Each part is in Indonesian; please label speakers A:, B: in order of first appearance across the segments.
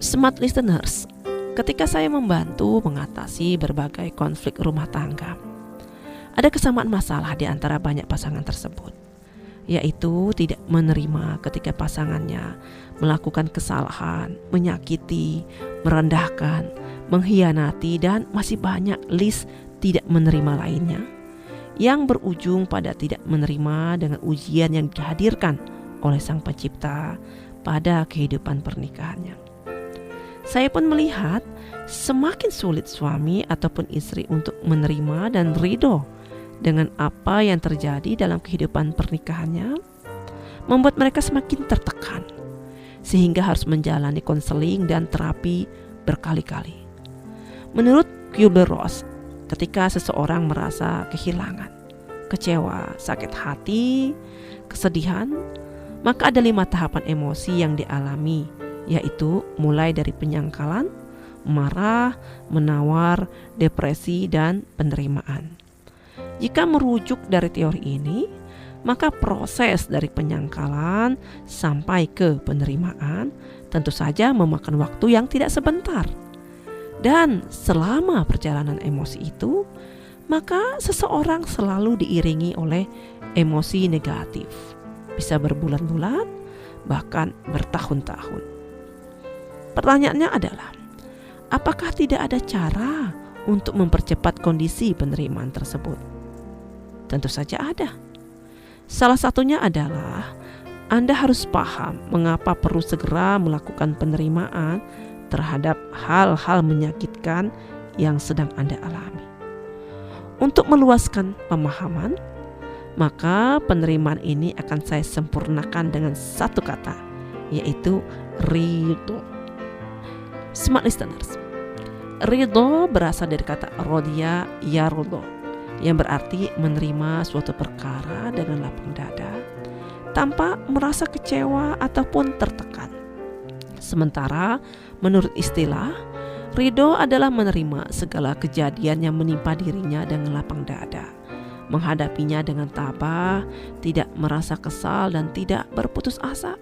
A: Smart listeners, ketika saya membantu mengatasi berbagai konflik rumah tangga, ada kesamaan masalah di antara banyak pasangan tersebut, yaitu tidak menerima ketika pasangannya melakukan kesalahan, menyakiti, merendahkan, mengkhianati, dan masih banyak list tidak menerima lainnya yang berujung pada tidak menerima dengan ujian yang dihadirkan oleh Sang Pencipta pada kehidupan pernikahannya. Saya pun melihat semakin sulit suami ataupun istri untuk menerima dan ridho dengan apa yang terjadi dalam kehidupan pernikahannya, membuat mereka semakin tertekan sehingga harus menjalani konseling dan terapi berkali-kali. Menurut Kübler-Ross, ketika seseorang merasa kehilangan, kecewa, sakit hati, kesedihan, maka ada 5 tahapan emosi yang dialami, yaitu mulai dari penyangkalan, marah, menawar, depresi, dan penerimaan. Jika merujuk dari teori ini, maka proses dari penyangkalan sampai ke penerimaan tentu saja memakan waktu yang tidak sebentar. Dan selama perjalanan emosi itu, maka seseorang selalu diiringi oleh emosi negatif. Bisa berbulan-bulan, bahkan bertahun-tahun. Pertanyaannya adalah, apakah tidak ada cara untuk mempercepat kondisi penerimaan tersebut? Tentu saja ada. Salah satunya adalah Anda harus paham mengapa perlu segera melakukan penerimaan terhadap hal-hal menyakitkan yang sedang Anda alami. Untuk meluaskan pemahaman, maka penerimaan ini akan saya sempurnakan dengan satu kata, yaitu ridho. Smart listeners, ridho berasal dari kata rodya yarudho, yang berarti menerima suatu perkara dengan lapang dada tanpa merasa kecewa ataupun tertekan. Sementara menurut istilah, ridho adalah menerima segala kejadian yang menimpa dirinya dengan lapang dada, menghadapinya dengan tabah, tidak merasa kesal dan tidak berputus asa.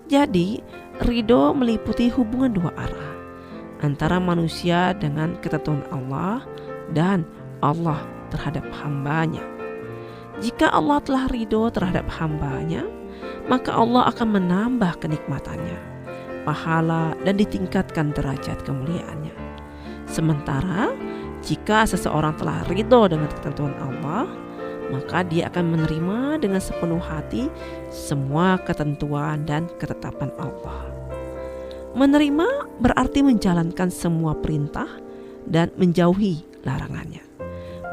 A: Jadi, ridho meliputi hubungan 2 arah, antara manusia dengan ketentuan Allah dan Allah terhadap hambanya. Jika Allah telah ridho terhadap hambanya, maka Allah akan menambah kenikmatannya, pahala, dan ditingkatkan derajat kemuliaannya. Sementara jika seseorang telah ridho dengan ketentuan Allah, maka dia akan menerima dengan sepenuh hati semua ketentuan dan ketetapan Allah. Menerima berarti menjalankan semua perintah dan menjauhi larangannya.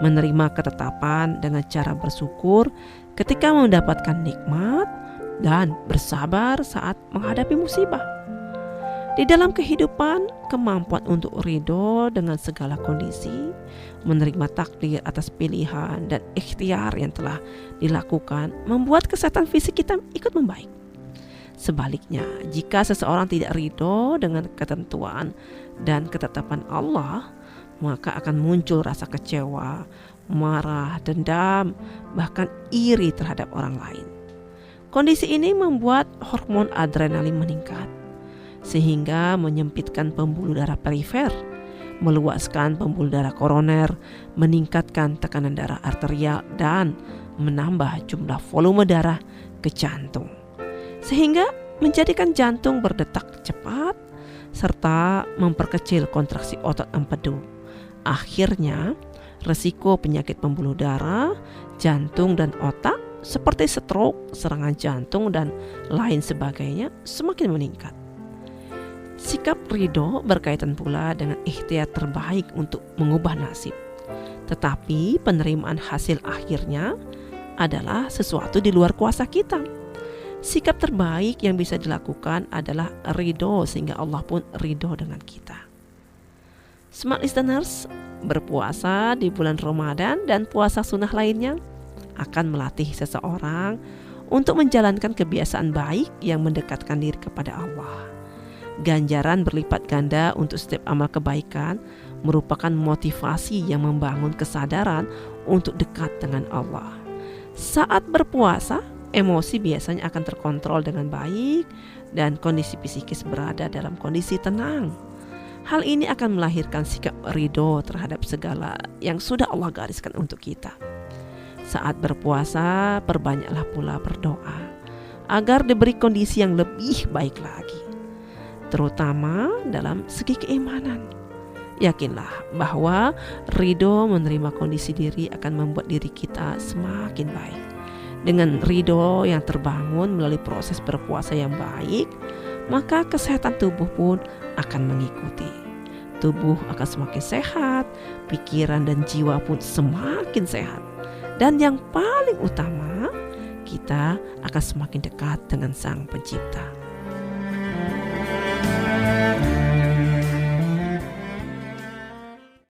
A: Menerima ketetapan dengan cara bersyukur ketika mendapatkan nikmat dan bersabar saat menghadapi musibah. Di dalam kehidupan, kemampuan untuk ridho dengan segala kondisi, menerima takdir atas pilihan dan ikhtiar yang telah dilakukan, membuat kesehatan fisik kita ikut membaik. Sebaliknya, jika seseorang tidak ridho dengan ketentuan dan ketetapan Allah, maka akan muncul rasa kecewa, marah, dendam, bahkan iri terhadap orang lain. Kondisi ini membuat hormon adrenalin meningkat, sehingga menyempitkan pembuluh darah perifer, meluaskan pembuluh darah koroner, meningkatkan tekanan darah arterial, dan menambah jumlah volume darah ke jantung, sehingga menjadikan jantung berdetak cepat serta memperkecil kontraksi otot empedu. Akhirnya, resiko penyakit pembuluh darah, jantung, dan otak seperti stroke, serangan jantung, dan lain sebagainya semakin meningkat. Sikap ridho berkaitan pula dengan ikhtiar terbaik untuk mengubah nasib. Tetapi penerimaan hasil akhirnya adalah sesuatu di luar kuasa kita. Sikap terbaik yang bisa dilakukan adalah ridho, sehingga Allah pun ridho dengan kita. Smart listeners, berpuasa di bulan Ramadan dan puasa sunnah lainnya akan melatih seseorang untuk menjalankan kebiasaan baik yang mendekatkan diri kepada Allah. Ganjaran berlipat ganda untuk setiap amal kebaikan merupakan motivasi yang membangun kesadaran untuk dekat dengan Allah. Saat berpuasa, emosi biasanya akan terkontrol dengan baik dan kondisi psikis berada dalam kondisi tenang. Hal ini akan melahirkan sikap ridho terhadap segala yang sudah Allah gariskan untuk kita. Saat berpuasa, perbanyaklah pula berdoa agar diberi kondisi yang lebih baik lagi, terutama dalam segi keimanan. Yakinlah bahwa ridho menerima kondisi diri akan membuat diri kita semakin baik. Dengan ridho yang terbangun melalui proses berpuasa yang baik, maka kesehatan tubuh pun akan mengikuti. Tubuh akan semakin sehat, pikiran dan jiwa pun semakin sehat. Dan yang paling utama, kita akan semakin dekat dengan Sang Pencipta.